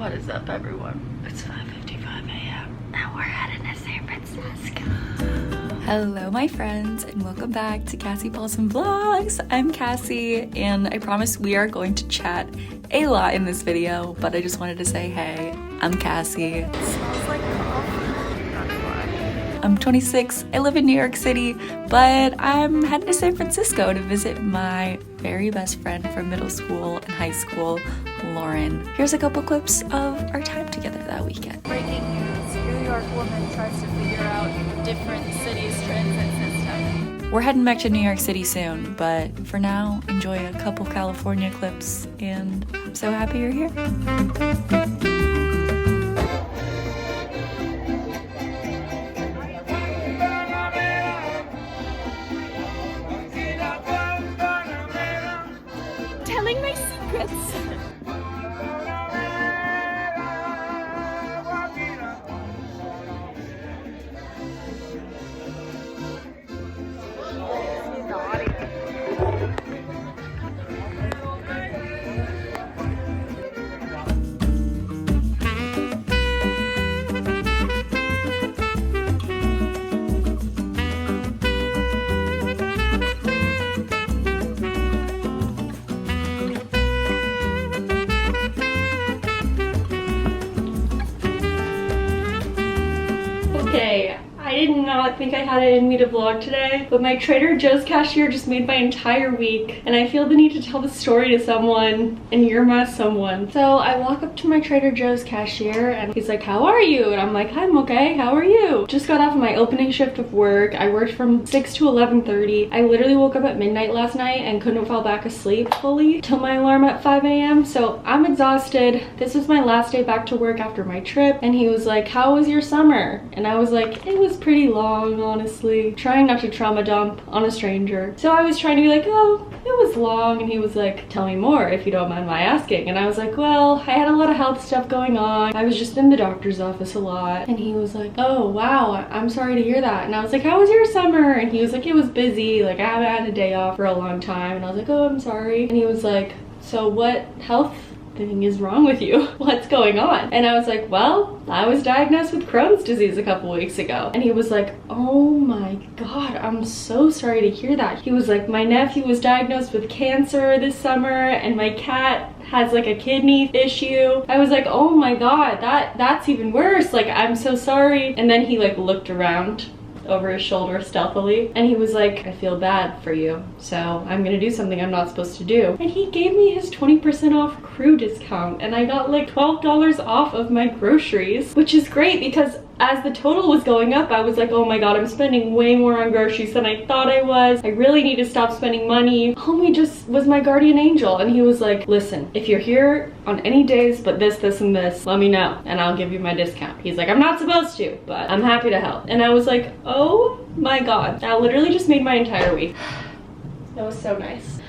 What is up, everyone? It's 5:55 a.m. and we're heading to San Francisco. Hello, my friends, and welcome back to Cassie Paulsen Vlogs. I'm Cassie, and I promise we are going to chat a lot in this video, but I just wanted to say, hey, I'm Cassie. It smells like coffee. That's why. I'm 26, I live in New York City, but I'm heading to San Francisco to visit my very best friend from middle school and high school, Lauren. Here's a couple clips of our time together that weekend. Breaking news, New York woman tries to figure out different cities' transit system. We're heading back to New York City soon, but for now, enjoy a couple California clips, and I'm so happy you're here. Telling my secrets. Okay, I did not think I had it in me to vlog today, but my Trader Joe's cashier just made my entire week, and I feel the need to tell the story to someone, and you're my someone. So I walk up to my Trader Joe's cashier, and he's like, how are you? And I'm like, I'm okay, how are you? Just got off of my opening shift of work. I worked from 6 to 11:30. I literally woke up at midnight last night and couldn't fall back asleep fully till my alarm at 5 a.m. So I'm exhausted. This was my last day back to work after my trip, and he was like, how was your summer? And I was like, it was pretty long, honestly. Trying not to trauma dump on a stranger. So I was trying to be like, oh, it was long. And he was like, tell me more if you don't mind my asking. And I was like, well, I had a lot of health stuff going on. I was just in the doctor's office a lot. And he was like, oh, wow, I'm sorry to hear that. And I was like, how was your summer? And he was like, it was busy. Like, I haven't had a day off for a long time. And I was like, oh, I'm sorry. And he was like, so what health thing is wrong with you? What's going on? And I was like, well, I was diagnosed with Crohn's disease a couple weeks ago. And he was like, oh my God, I'm so sorry to hear that. He was like, my nephew was diagnosed with cancer this summer, and my cat has like a kidney issue. I was like, oh my God, that's even worse. Like, I'm so sorry. And then he like looked around over his shoulder stealthily, and he was like, I feel bad for you, so I'm gonna do something I'm not supposed to do. And he gave me his 20% off crew discount, and I got like $12 off of my groceries, which is great because as the total was going up, I was like, oh my God, I'm spending way more on groceries than I thought I was. I really need to stop spending money. Homie just was my guardian angel, and he was like, listen, if you're here on any days but this, and this, let me know and I'll give you my discount. He's like, I'm not supposed to, but I'm happy to help. And I was like, oh my God, that literally just made my entire week. That was so nice.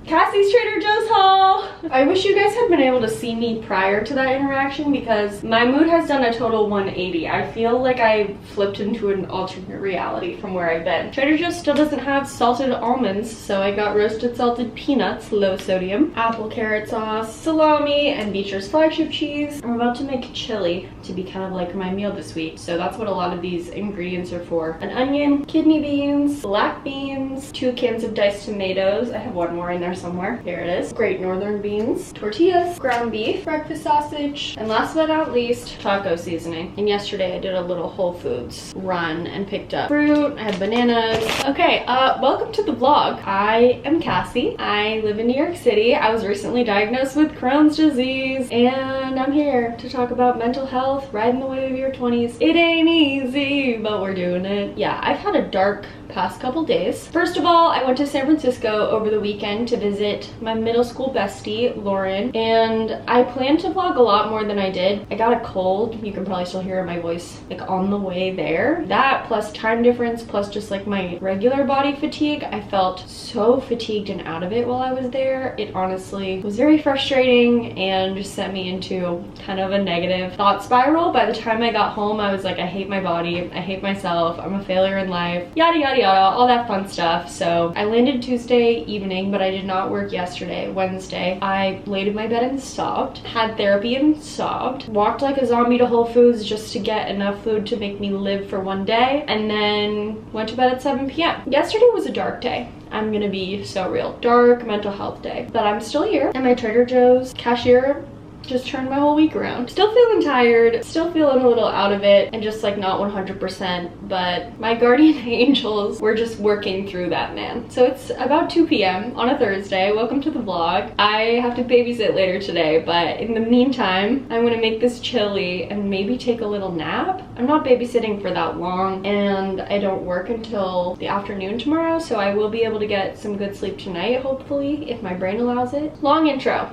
Cassie's Trader Joe's haul. I wish you guys had been able to see me prior to that interaction because my mood has done a total 180. I feel like I flipped into an alternate reality from where I've been. Trader Joe's still doesn't have salted almonds, so I got roasted salted peanuts, low sodium, apple carrot sauce, salami, and Beecher's flagship cheese. I'm about to make chili to be kind of like my meal this week, so that's what a lot of these ingredients are for. An onion, kidney beans, black beans, 2 cans of diced tomatoes. I have one more in there somewhere. Here it is. Great northern beans, tortillas, ground beef, breakfast sausage, and last but not least, taco seasoning. And yesterday I did a little Whole Foods run and picked up fruit. I had bananas. Okay, welcome to the vlog. I am Cassie. I live in New York City. I was recently diagnosed with Crohn's disease, and I'm here to talk about mental health, riding the wave of your 20s. It ain't easy, but we're doing it. Yeah, I've had a dark past couple days. First of all, I went to San Francisco over the weekend to visit my middle school bestie, Lauren, and I planned to vlog a lot more than I did. I got a cold. You can probably still hear my voice like on the way there. That plus time difference plus just like my regular body fatigue. I felt so fatigued and out of it while I was there. It honestly was very frustrating and just sent me into kind of a negative thought spiral. By the time I got home, I was like, I hate my body, I hate myself, I'm a failure in life, yada yada yada, all that fun stuff. So I landed Tuesday evening, but I did not work yesterday, Wednesday. I laid in my bed and sobbed, had therapy and sobbed, walked like a zombie to Whole Foods just to get enough food to make me live for one day, and then went to bed at 7 p.m. Yesterday was a dark day. I'm gonna be so real. Dark mental health day. But I'm still here, and my Trader Joe's cashier just turned my whole week around. Still feeling tired, still feeling a little out of it, and just like not 100%, but my guardian angels were just working through that, man. So it's about 2 p.m. on a Thursday. Welcome to the vlog. I have to babysit later today, but in the meantime, I'm gonna make this chili and maybe take a little nap. I'm not babysitting for that long, and I don't work until the afternoon tomorrow, so I will be able to get some good sleep tonight, hopefully, if my brain allows it. Long intro.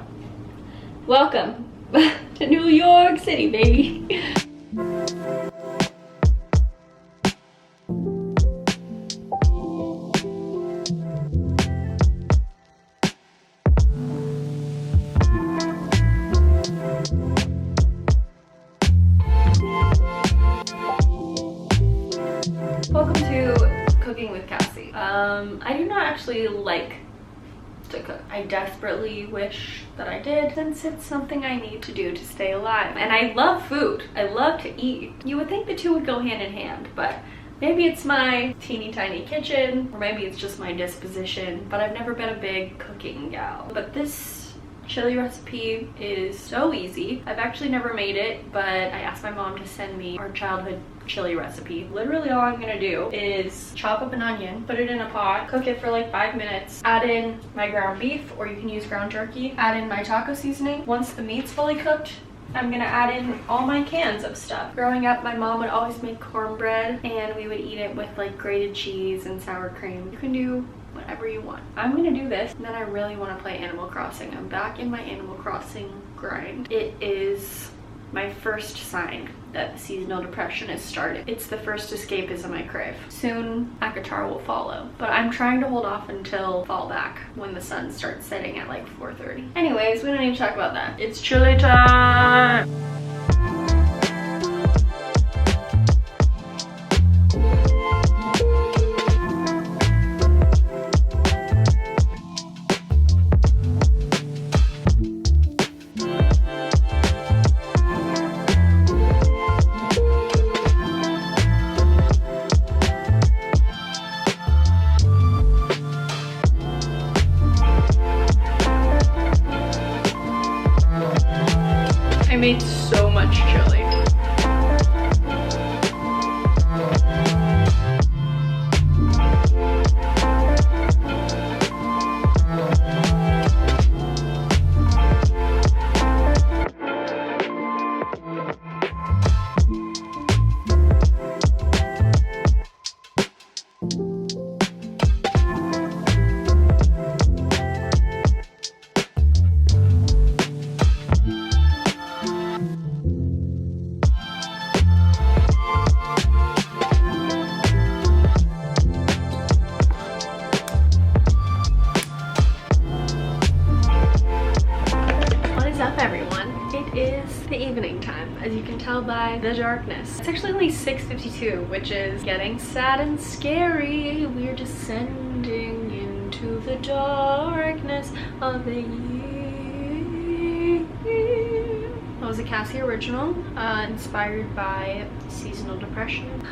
Welcome to New York City, baby. Welcome to Cooking with Cassie. I do not actually like to cook. I desperately wish that I did, since it's something I need to do to stay alive. And I love food. I love to eat. You would think the two would go hand in hand, but maybe it's my teeny tiny kitchen, or maybe it's just my disposition, but I've never been a big cooking gal. But this chili recipe is so easy. I've actually never made it, but I asked my mom to send me our childhood chili recipe. Literally all I'm gonna do is chop up an onion, put it in a pot, cook it for like 5 minutes, add in my ground beef, or you can use ground jerky, add in my taco seasoning. Once the meat's fully cooked, I'm gonna add in all my cans of stuff. Growing up, my mom would always make cornbread, and we would eat it with like grated cheese and sour cream. You can do whatever you want. I'm gonna do this, and then I really want to play Animal Crossing. I'm back in my Animal Crossing grind. It is my first sign that seasonal depression has started. It's the first escapism I crave. Soon, Akatar will follow, but I'm trying to hold off until fall back, when the sun starts setting at like 4:30. Anyways, we don't need to talk about that. It's chili time! I made so much chili. Evening time, as you can tell by the darkness. It's actually only 6:52, which is getting sad and scary. We're descending into the darkness of the year. That was a Cassie original, inspired by seasonal depression.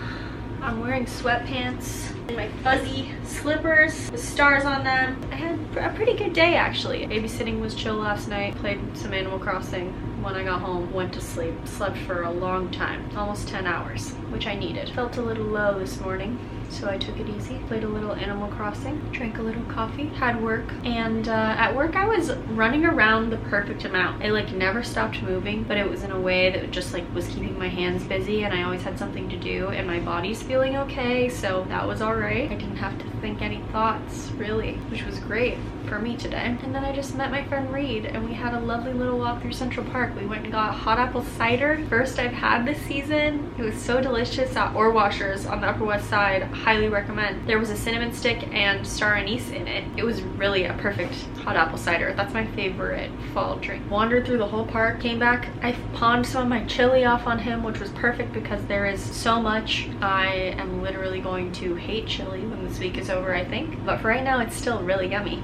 I'm wearing sweatpants and my fuzzy slippers with stars on them. I had a pretty good day, actually. Babysitting was chill last night. Played some Animal Crossing. When I got home, went to sleep. Slept for a long time, almost 10 hours, which I needed. Felt a little low this morning, so I took it easy. Played a little Animal Crossing, drank a little coffee, had work, and at work I was running around the perfect amount. I like never stopped moving, but it was in a way that just like was keeping my hands busy, and I always had something to do, and my body's feeling okay, so that was all right. I didn't have to think any thoughts, really, which was great for me today. And then I just met my friend Reed, and we had a lovely little walk through Central Park. We went and got hot apple cider. First I've had this season. It was so delicious at Ore Washers on the Upper West Side. Highly recommend. There was a cinnamon stick and star anise in it. It was really a perfect hot apple cider. That's my favorite fall drink. Wandered through the whole park, came back. I pawned some of my chili off on him, which was perfect because there is so much. I am literally going to hate chili when this week is over, I think. But for right now, it's still really yummy.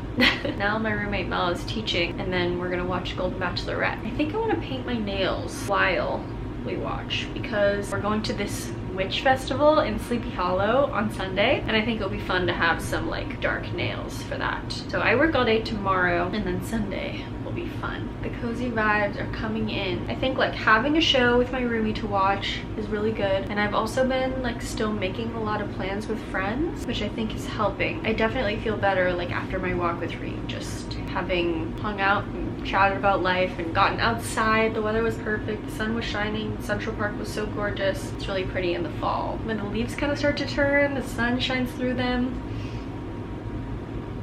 Now my roommate Mel is teaching, and then we're gonna watch Golden Bachelorette. I think I want to paint my nails while we watch because we're going to this witch festival in Sleepy Hollow on Sunday, and I think it'll be fun to have some like dark nails for that. So I work all day tomorrow, and then Sunday will be fun. The cozy vibes are coming in. I think like having a show with my roomie to watch is really good, and I've also been like still making a lot of plans with friends, which I think is helping. I definitely feel better like after my walk with Reed, just having hung out and chatted about life and gotten outside. The weather was perfect, the sun was shining, Central Park was so gorgeous. It's really pretty in the fall. When the leaves kind of start to turn, the sun shines through them.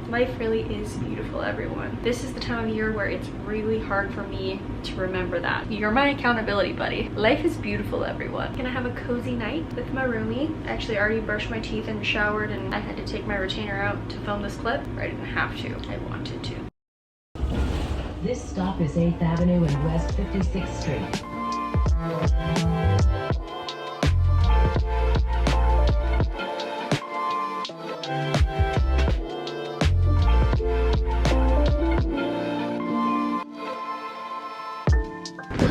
Life really is beautiful, everyone. This is the time of year where it's really hard for me to remember that. You're my accountability buddy. Life is beautiful, everyone. Gonna have a cozy night with my roomie. I actually already brushed my teeth and showered, and I had to take my retainer out to film this clip. I didn't have to, I wanted to. This stop is 8th Avenue and West 56th Street.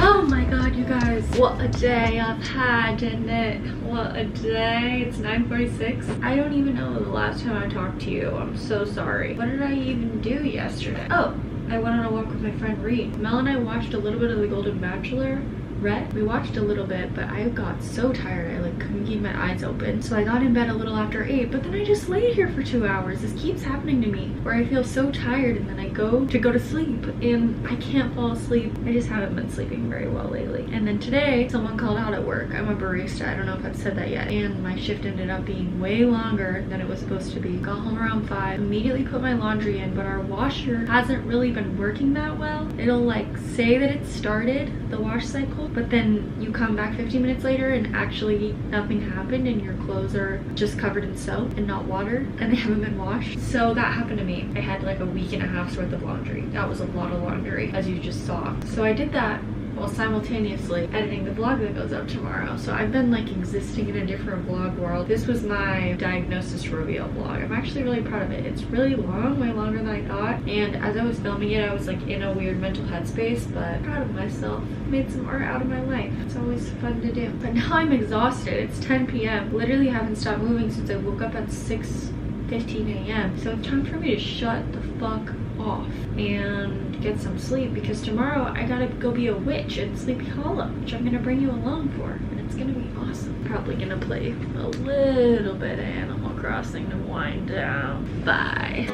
Oh my god, you guys, what a day I've had, isn't it? What a day. It's 9:46. I don't even know the last time I talked to you. I'm so sorry. What did I even do yesterday? Oh, I went on a walk with my friend Reed. Mel and I watched a little bit of the Golden Bachelorette. We watched a little bit, but I got so tired I like couldn't keep my eyes open. So I got in bed a little after 8, but then I just laid here for 2 hours. This keeps happening to me where I feel so tired and then I go to sleep and I can't fall asleep. I just haven't been sleeping very well lately. And then today someone called out at work. I'm a barista. I don't know if I've said that yet. And my shift ended up being way longer than it was supposed to be. Got home around 5, immediately put my laundry in, but our washer hasn't really been working that well. It'll like say that it started the wash cycle, but then you come back 15 minutes later and actually nothing happened and your clothes are just covered in soap and not water and they haven't been washed. So that happened to me. I had like a week and a half's worth of laundry. That was a lot of laundry, as you just saw. So I did that while simultaneously editing the vlog that goes up tomorrow. So I've been like existing in a different vlog world. This was my diagnosis reveal vlog. I'm actually really proud of it. It's really long, way longer than I thought. And as I was filming it, I was like in a weird mental headspace, but proud of myself. Made some art out of my life. It's always fun to do. But now I'm exhausted. It's 10 p.m. Literally haven't stopped moving since I woke up at 6:15 a.m. So it's time for me to shut the fuck off and get some sleep because tomorrow I gotta go be a witch in Sleepy Hollow, which I'm gonna bring you along for, and it's gonna be awesome. Probably gonna play a little bit of Animal Crossing to wind down. Bye.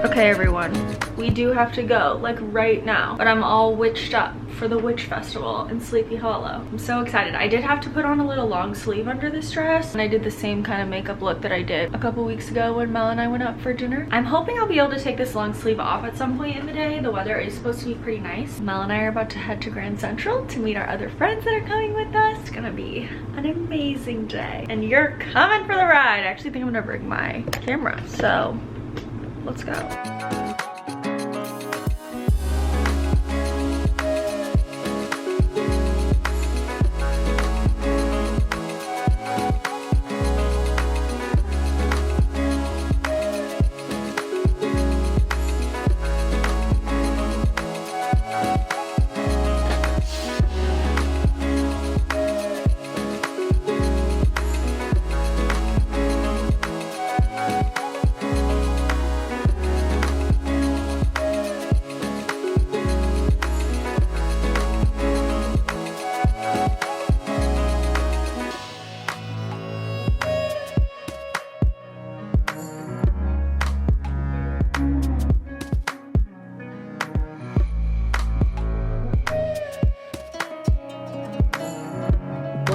Okay everyone, we do have to go, like right now, but I'm all witched up for the witch festival in Sleepy Hollow. I'm so excited. I did have to put on a little long sleeve under this dress, and I did the same kind of makeup look that I did a couple weeks ago when Mel and I went out for dinner. I'm hoping I'll be able to take this long sleeve off at some point in the day. The weather is supposed to be pretty nice. Mel and I are about to head to Grand Central to meet our other friends that are coming with us. It's gonna be an amazing day, and you're coming for the ride. I actually think I'm gonna bring my camera, so let's go.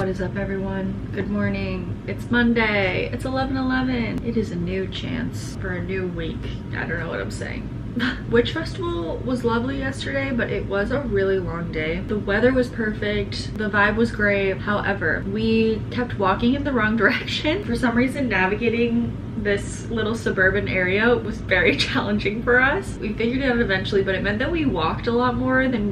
What is up, everyone? Good morning. It's Monday. It's 11:11. It is a new chance for a new week. I don't know what I'm saying. Witch Festival was lovely yesterday, but it was a really long day. The weather was perfect. The vibe was great. However, we kept walking in the wrong direction. For some reason, navigating this little suburban area was very challenging for us. We figured it out eventually, but it meant that we walked a lot more than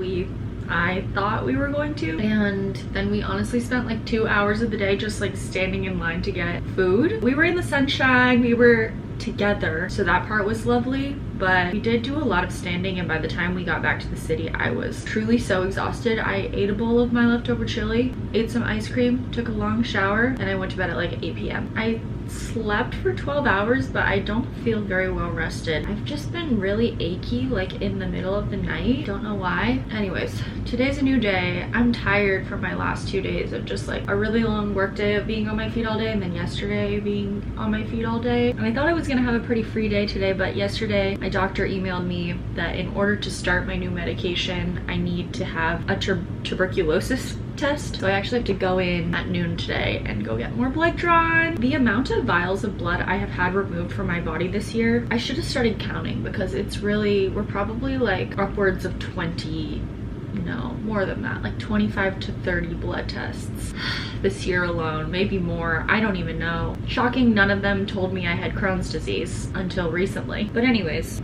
I thought we were going to, and then we honestly spent like 2 hours of the day just like standing in line to get food. We were in the sunshine, we were together, so that part was lovely, but we did do a lot of standing, and by the time we got back to the city I was truly so exhausted. I ate a bowl of my leftover chili, ate some ice cream, took a long shower, and I went to bed at like 8 p.m. I slept for 12 hours, but I don't feel very well rested. I've just been really achy like in the middle of the night. Don't know why. Anyways, today's a new day. I'm tired from my last 2 days of just like a really long work day of being on my feet all day, and then yesterday being on my feet all day. And I thought I was gonna have a pretty free day today, but yesterday my doctor emailed me that in order to start my new medication I need to have a tuberculosis test. So I actually have to go in at noon today and go get more blood drawn. The amount of vials of blood I have had removed from my body this year, I should have started counting, because it's really, we're probably like upwards of 20, no, more than that, like 25 to 30 blood tests this year alone, maybe more. I don't even know. Shocking, none of them told me I had Crohn's disease until recently. But anyways,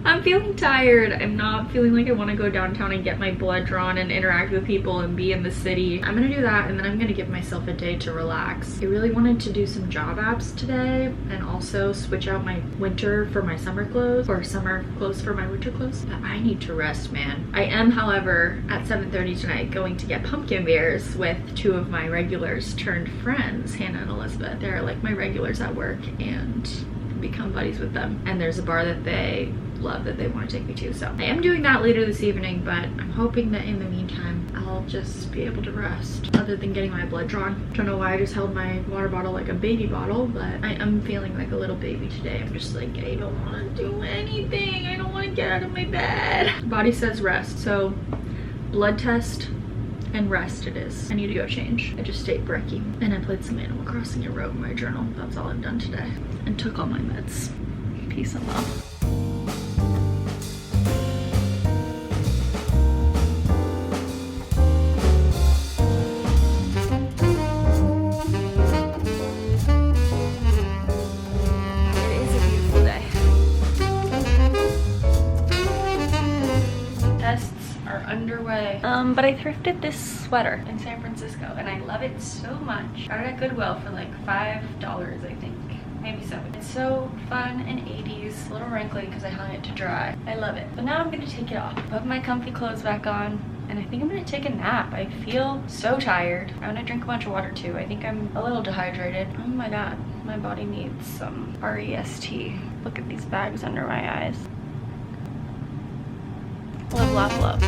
I'm feeling tired. I'm not feeling like I want to go downtown and get my blood drawn and interact with people and be in the city. I'm gonna do that, and then I'm gonna give myself a day to relax. I really wanted to do some job apps today and also switch out my winter for my summer clothes, or summer clothes for my winter clothes. But I need to rest, man. I am, however, at 7:30 tonight going to get pumpkin beers with two of my regulars turned friends, Hannah and Elizabeth. They're like my regulars at work, and become buddies with them. And there's a bar that they love that they want to take me to. So I am doing that later this evening, but I'm hoping that in the meantime I'll just be able to rest, other than getting my blood drawn. Don't know why I just held my water bottle like a baby bottle, but I am feeling like a little baby today. I'm just like, I don't want to do anything. I don't want to get out of my bed. Body says rest, so blood test and rest it is. I need to go change. I just stayed brekkie, and I played some Animal Crossing and wrote in my journal. That's all I've done today. And took all my meds. Peace and love. Underway. But I thrifted this sweater in San Francisco and I love it so much. Got it at Goodwill for like $5, I think. Maybe $7. It's so fun and 80s. A little wrinkly because I hung it to dry. I love it. But now I'm gonna take it off. Put my comfy clothes back on, and I think I'm gonna take a nap. I feel so tired. I'm gonna drink a bunch of water too. I think I'm a little dehydrated. Oh my god, my body needs some rest. Look at these bags under my eyes. Live, laugh, love.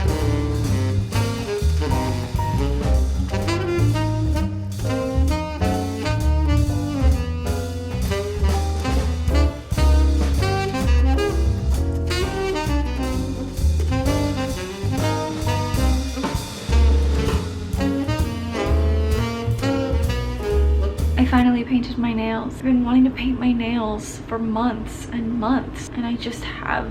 I finally painted my nails. I've been wanting to paint my nails for months and months, and I just have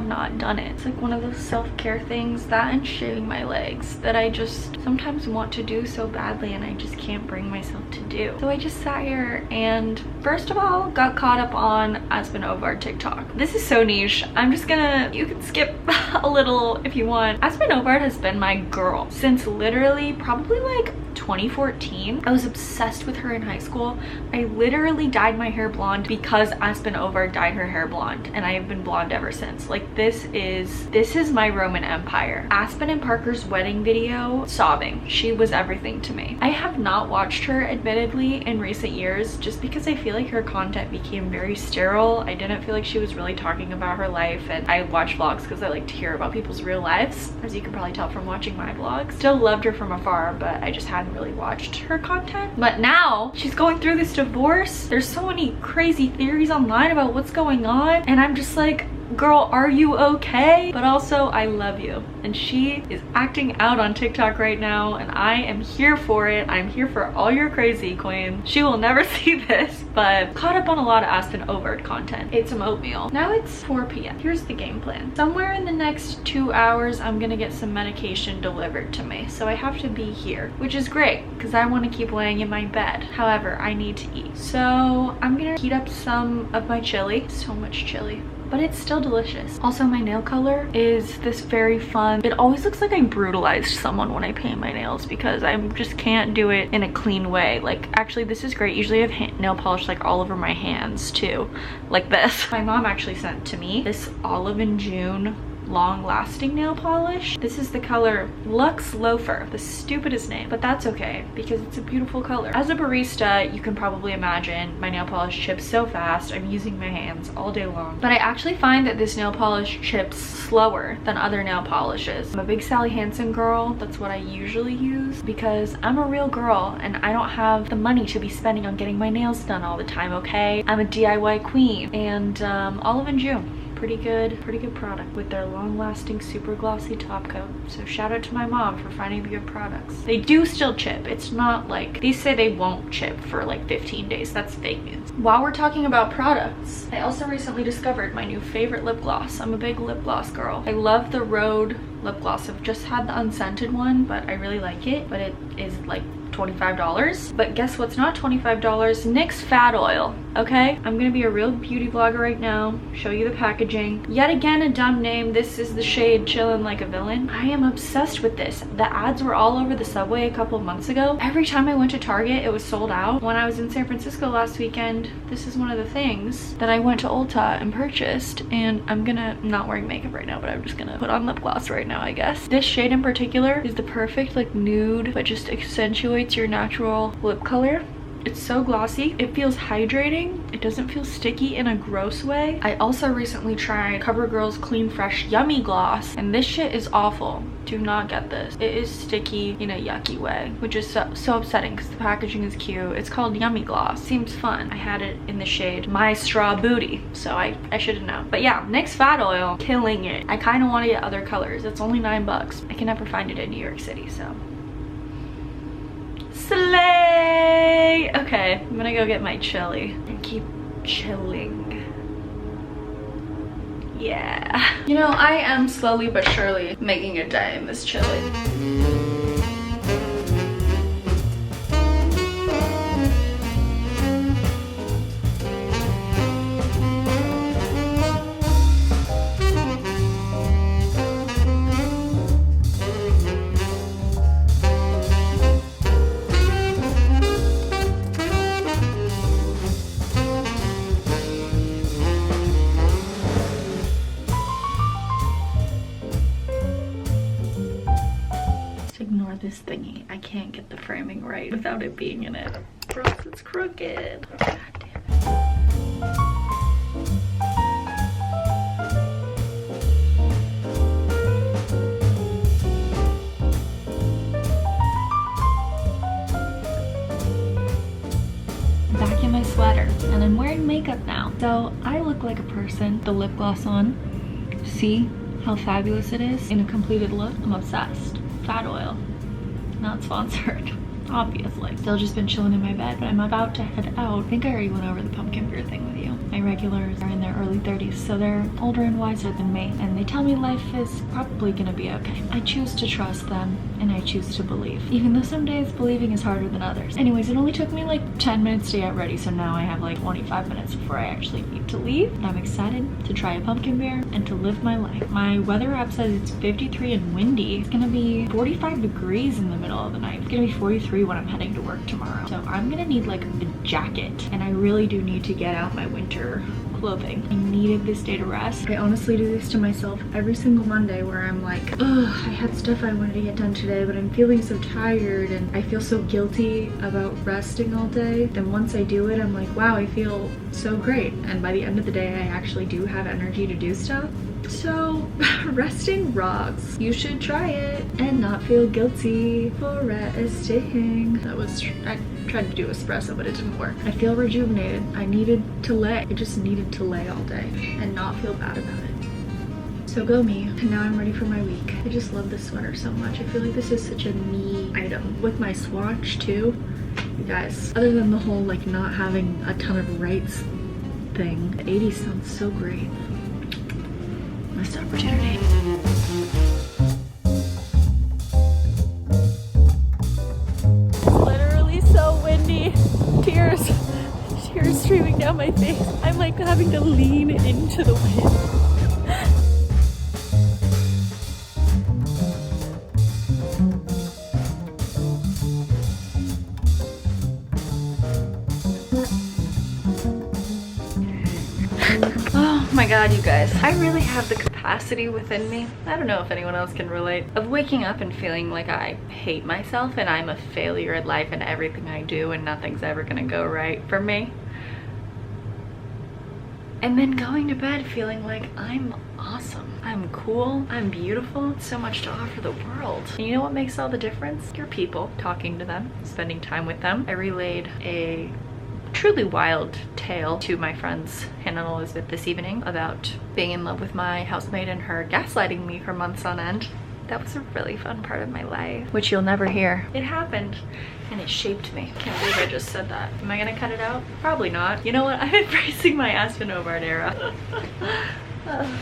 not done it. It's like one of those self-care things, that and shaving my legs, that I just sometimes want to do so badly and I just can't bring myself to do. So I just sat here and first of all got caught up on Aspen Ovard TikTok. This is so niche. I'm just gonna, you can skip a little if you want. Aspen Ovard has been my girl since literally probably like 2014. I was obsessed with her in high school. I literally dyed my hair blonde because Aspen Ovard dyed her hair blonde, and I have been blonde ever since. Like, this is my Roman Empire. Aspen and Parker's wedding video, sobbing. She was everything to me. I have not watched her admittedly in recent years just because I feel like her content became very sterile. I didn't feel like she was really talking about her life, and I watch vlogs because I like to hear about people's real lives, as you can probably tell from watching my vlogs. Still loved her from afar, but I just hadn't really watched her content. But now she's going through this divorce. There's so many crazy theories online about what's going on, and I'm just like, girl, are you okay? But also, I love you. And she is acting out on TikTok right now, and I am here for it. I'm here for all your crazy, queen. She will never see this, but caught up on a lot of Aspen Overt content. Ate some oatmeal. Now it's 4 p.m. Here's the game plan. Somewhere in the next 2 hours, I'm gonna get some medication delivered to me. So I have to be here, which is great because I want to keep laying in my bed. However, I need to eat. So I'm gonna heat up some of my chili. So much chili, but it's still delicious. Also, my nail color is this very fun. It always looks like I brutalized someone when I paint my nails because I just can't do it in a clean way. Like, actually, this is great. Usually I have nail polish like all over my hands too, like this. My mom actually sent to me this Olive and June long-lasting nail polish. This is the color Luxe Loafer, the stupidest name, but that's okay because it's a beautiful color. As a barista, you can probably imagine my nail polish chips so fast. I'm using my hands all day long, but I actually find that this nail polish chips slower than other nail polishes. I'm a big Sally Hansen girl. That's what I usually use because I'm a real girl and I don't have the money to be spending on getting my nails done all the time, okay? I'm a DIY queen. And Olive and June, pretty good product with their long-lasting super glossy top coat. So shout out to my mom for finding the good products. They do still chip. It's not like these say they won't chip for like 15 days. That's fake news. While we're talking about products, I also recently discovered my new favorite lip gloss. I'm a big lip gloss girl. I love the Rhode lip gloss. I've just had the unscented one, but I really like it, but it is like $25. But guess what's not $25? NYX Fat Oil. Okay, I'm gonna be a real beauty vlogger right now, show you the packaging. Yet again, a dumb name. This is the shade Chillin' Like a Villain. I am obsessed with this. The ads were all over the subway a couple of months ago. Every time I went to Target, it was sold out. When I was in San Francisco last weekend, this is one of the things that I went to Ulta and purchased. And I'm not wearing makeup right now, but I'm just gonna put on lip gloss right now, I guess. This shade in particular is the perfect like nude, but just accentuates your natural lip color. It's so glossy. It feels hydrating. It doesn't feel sticky in a gross way. I also recently tried CoverGirl's Clean Fresh Yummy Gloss, and this shit is awful. Do not get this. It is sticky in a yucky way, which is so upsetting because the packaging is cute. It's called Yummy Gloss. Seems fun. I had it in the shade My Straw Booty, so I should have known. But yeah, NYX Fat Oil, killing it. I kind of want to get other colors. It's only $9. I can never find it in New York City, so. Slay! Okay, I'm gonna go get my chili and keep chilling. Yeah. You know, I am slowly but surely making a day in this chili. Ignore this thingy. I can't get the framing right without it being in it. Or else it's crooked. God damn it. Back in my sweater, and I'm wearing makeup now. So I look like a person, the lip gloss on. See how fabulous it is in a completed look? I'm obsessed. Fat Oil, not sponsored, obviously. Still just been chilling in my bed, but I'm about to head out. I think I already went over the pumpkin beer thing with you. My regulars are in their early 30s, so they're older and wiser than me, and they tell me life is probably gonna be okay. I choose to trust them, and I choose to believe, even though some days believing is harder than others. Anyways, it only took me like 10 minutes to get ready, so now I have like 25 minutes before I actually need to leave. And I'm excited to try a pumpkin beer and to live my life. My weather app says it's 53 and windy. It's gonna be 45 degrees in the middle of the night. It's gonna be 43 when I'm heading to work tomorrow. So I'm gonna need like a jacket, and I really do need to get out my winter clothing. I needed this day to rest. I honestly do this to myself every single Monday where I'm like, ugh, I had stuff I wanted to get done today, but I'm feeling so tired and I feel so guilty about resting all day. Then once I do it, I'm like, wow, I feel so great. And by the end of the day, I actually do have energy to do stuff. So resting rocks. You should try it and not feel guilty for resting. I tried to do espresso, but it didn't work. I feel rejuvenated. I needed to lay. I just needed to lay all day and not feel bad about it. So go me. And now I'm ready for my week. I just love this sweater so much. I feel like this is such a me item. With my swatch too. You guys, other than the whole like not having a ton of rights thing, the 80s sounds so great. Missed opportunity. Literally so windy. Tears streaming down my face. I'm like having to lean into the wind. Oh my god, you guys. I really have the capacity within me, I don't know if anyone else can relate, of waking up and feeling like I hate myself and I'm a failure at life and everything I do and nothing's ever gonna go right for me. And then going to bed feeling like I'm awesome, I'm cool, I'm beautiful, so much to offer the world. And you know what makes all the difference? Your people, talking to them, spending time with them. I relayed a truly wild tale to my friends Hannah and Elizabeth this evening about being in love with my housemate and her gaslighting me for months on end. That was a really fun part of my life, which you'll never hear. It happened and it shaped me. Can't believe I just said that. Am I gonna cut it out? Probably not. You know what? I'm embracing my Aspen Ovard era.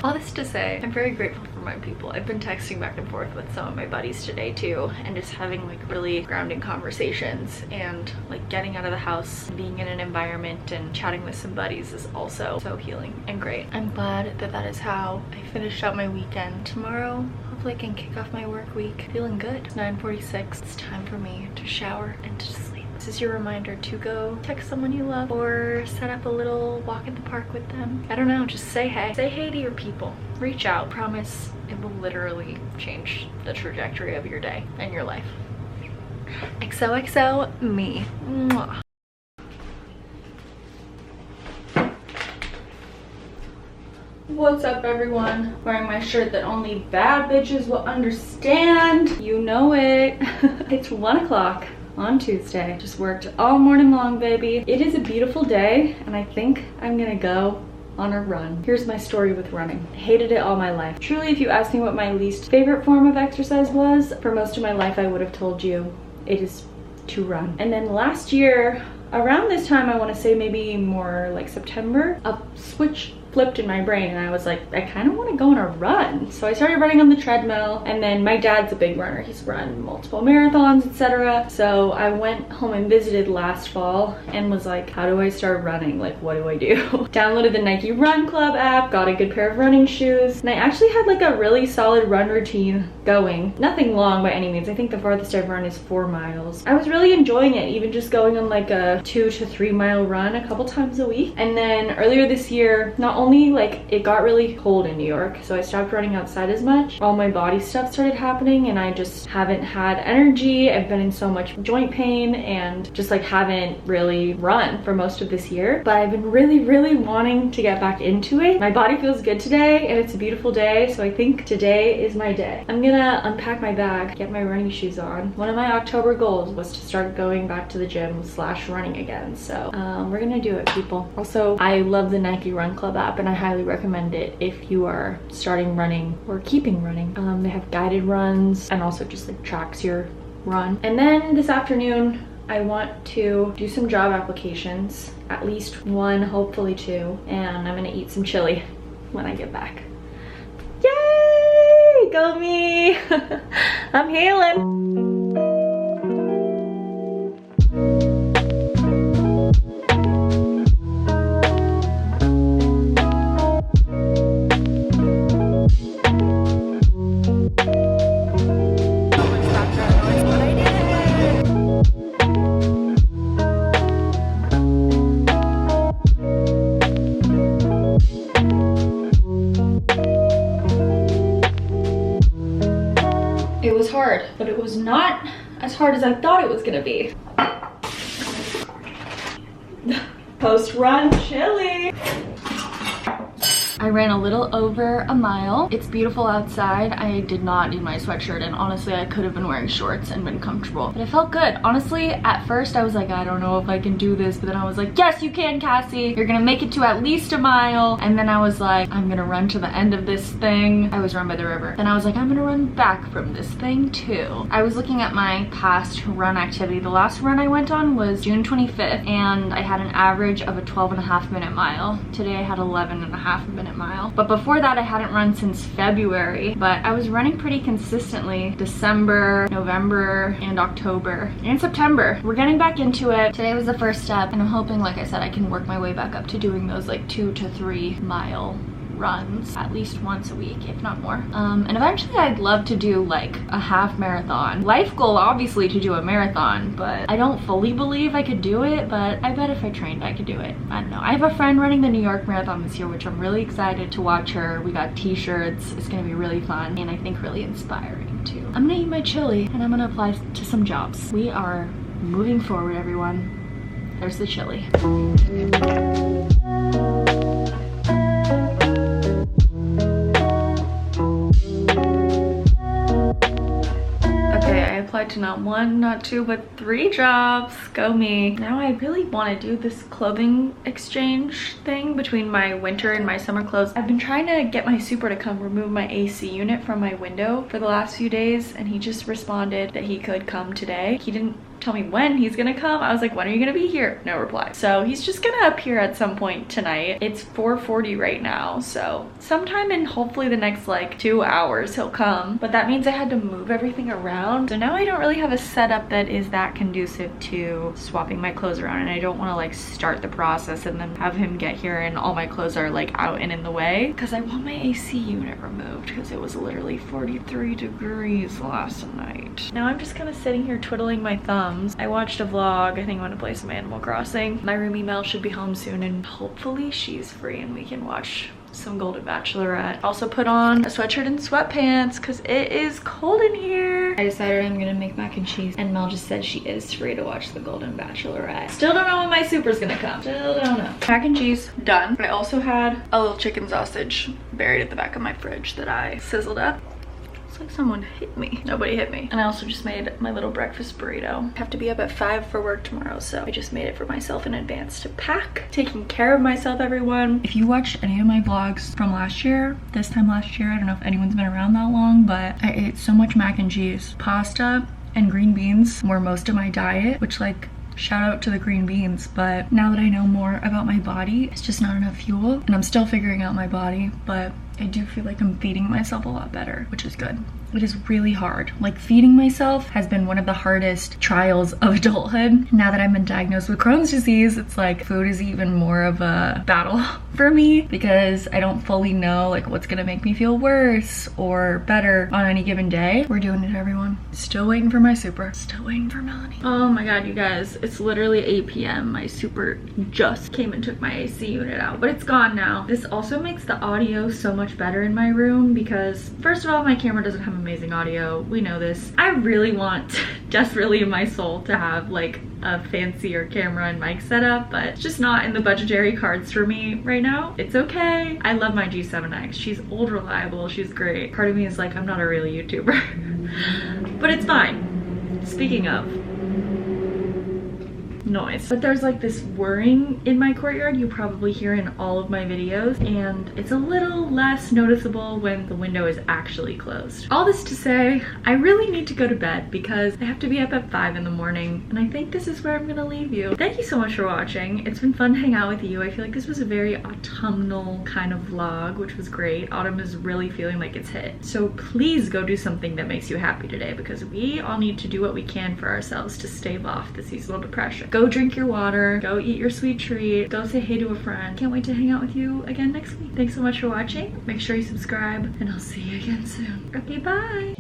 All this to say, I'm very grateful for my people. I've been texting back and forth with some of my buddies today too, and just having like really grounding conversations, and like getting out of the house, being in an environment and chatting with some buddies is also so healing and great. I'm glad that that is how I finished out my weekend. Tomorrow, hopefully I can kick off my work week feeling good. It's 9:46. It's time for me to shower and to sleep. This is your reminder to go text someone you love or set up a little walk in the park with them. I don't know, just say hey. Say hey to your people. Reach out. Promise it will literally change the trajectory of your day and your life. XOXO me. Mwah. What's up everyone? Wearing my shirt that only bad bitches will understand. You know it. It's 1 o'clock on Tuesday. Just worked all morning long, baby. It is a beautiful day and I think I'm gonna go on a run. Here's my story with running. I hated it all my life. Truly, if you asked me what my least favorite form of exercise was, for most of my life I would have told you it is to run. And then last year, around this time, I want to say maybe more like September, a switch flipped in my brain and I was like, I kind of want to go on a run. So I started running on the treadmill, and then my dad's a big runner. He's run multiple marathons, etc. So I went home and visited last fall and was like, how do I start running? Like, what do I do? Downloaded the Nike Run Club app, got a good pair of running shoes, and I actually had like a really solid run routine going. Nothing long by any means. I think the farthest I've run is 4 miles. I was really enjoying it, even just going on like a 2 to 3 mile run a couple times a week. And then earlier this year, not only like it got really cold in New York, so I stopped running outside as much. All my body stuff started happening and I just haven't had energy. I've been in so much joint pain and just like haven't really run for most of this year, but I've been really wanting to get back into it. My body feels good today and it's a beautiful day, so I think today is my day. I'm gonna unpack my bag, get my running shoes on. One of my October goals was to start going back to the gym / running again, so we're gonna do it, people. Also, I love the Nike Run Club app and I highly recommend it if you are starting running or keeping running. They have guided runs and also just like tracks your run. And then this afternoon I want to do some job applications, at least 1, hopefully 2, and I'm gonna eat some chili when I get back. Yay! Go me! I'm healing. It was hard, but it was not as hard as I thought it was gonna be. Post-run chili. I ran a little over a mile. It's beautiful outside. I did not need my sweatshirt, and honestly I could have been wearing shorts and been comfortable, but it felt good. Honestly, at first I was like, I don't know if I can do this, but then I was like, yes you can, Cassie, you're gonna make it to at least a mile. And then I was like, I'm gonna run to the end of this thing. I was run by the river. Then I was like, I'm gonna run back from this thing too. I was looking at my past run activity. The last run I went on was June 25th, and I had an average of a 12.5-minute mile. Today I had 11.5-minute mile. But before that I hadn't run since February, but I was running pretty consistently December, November, and October, and September. We're getting back into it. Today was the first step, and I'm hoping, like I said, I can work my way back up to doing those like 2 to 3 mile runs at least once a week, if not more. And eventually I'd love to do like a half marathon. Life goal obviously to do a marathon, but I don't fully believe I could do it, but I bet if I trained I could do it. I don't know. I have a friend running the New York Marathon this year, which I'm really excited to watch her. We got t-shirts. It's gonna be really fun, and I think really inspiring too. I'm gonna eat my chili and I'm gonna apply to some jobs. We are moving forward, everyone. There's the chili. Applied to not 1, not 2, but 3 jobs. Go me. Now I really want to do this clothing exchange thing between my winter and my summer clothes. I've been trying to get my super to come remove my AC unit from my window for the last few days, and he just responded that he could come today. He didn't tell me when he's gonna come. I was like, when are you gonna be here? No reply. So he's just gonna appear at some point tonight. It's 4:40 right now, so sometime in hopefully the next like 2 hours he'll come. But that means I had to move everything around, so now I don't really have a setup that is that conducive to swapping my clothes around, and I don't want to like start the process and then have him get here and all my clothes are like out and in the way, because I want my AC unit removed because it was literally 43 degrees last night. Now I'm just kind of sitting here twiddling my thumbs. I watched a vlog. I think I'm gonna play some Animal Crossing. My roomie Mel should be home soon, and hopefully she's free and we can watch some Golden Bachelorette. Also put on a sweatshirt and sweatpants because it is cold in here. I decided I'm gonna make mac and cheese, and Mel just said she is free to watch the Golden Bachelorette. Still don't know when my super's gonna come. Still don't know. Mac and cheese done. I also had a little chicken sausage buried at the back of my fridge that I sizzled up. Like someone hit me. Nobody hit me. And I also just made my little breakfast burrito. I have to be up at 5 for work tomorrow, so I just made it for myself in advance to pack. Taking care of myself, everyone. If you watched any of my vlogs from last year, this time last year, I don't know if anyone's been around that long, but I ate so much mac and cheese. Pasta and green beans were most of my diet, which like, shout out to the green beans, but now that I know more about my body, it's just not enough fuel, and I'm still figuring out my body, but I do feel like I'm feeding myself a lot better, which is good. It is really hard. Like, feeding myself has been one of the hardest trials of adulthood. Now that I've been diagnosed with Crohn's disease, it's like food is even more of a battle for me because I don't fully know like what's gonna make me feel worse or better on any given day. We're doing it, everyone. Still waiting for my super. Still waiting for Melanie. Oh my god, you guys, it's literally 8 p.m. My super just came and took my AC unit out, but it's gone now. This also makes the audio so much better in my room because first of all, my camera doesn't have amazing audio. We know this. I really want, desperately in my soul, to have like a fancier camera and mic setup, but it's just not in the budgetary cards for me right now. It's okay. I love my G7X. She's old reliable. She's great. Part of me is like, I'm not a real YouTuber. But it's fine. Speaking of noise, but there's like this whirring in my courtyard you probably hear in all of my videos, and it's a little less noticeable when the window is actually closed. All this to say, I really need to go to bed because I have to be up at 5 in the morning, and I think this is where I'm gonna leave you. Thank you so much for watching. It's been fun to hang out with you. I feel like this was a very autumnal kind of vlog, which was great. Autumn is really feeling like it's hit. So please go do something that makes you happy today, because we all need to do what we can for ourselves to stave off the seasonal depression. Go drink your water, go eat your sweet treat, go say hey to a friend. Can't wait to hang out with you again next week. Thanks so much for watching. Make sure you subscribe, and I'll see you again soon. Okay, bye.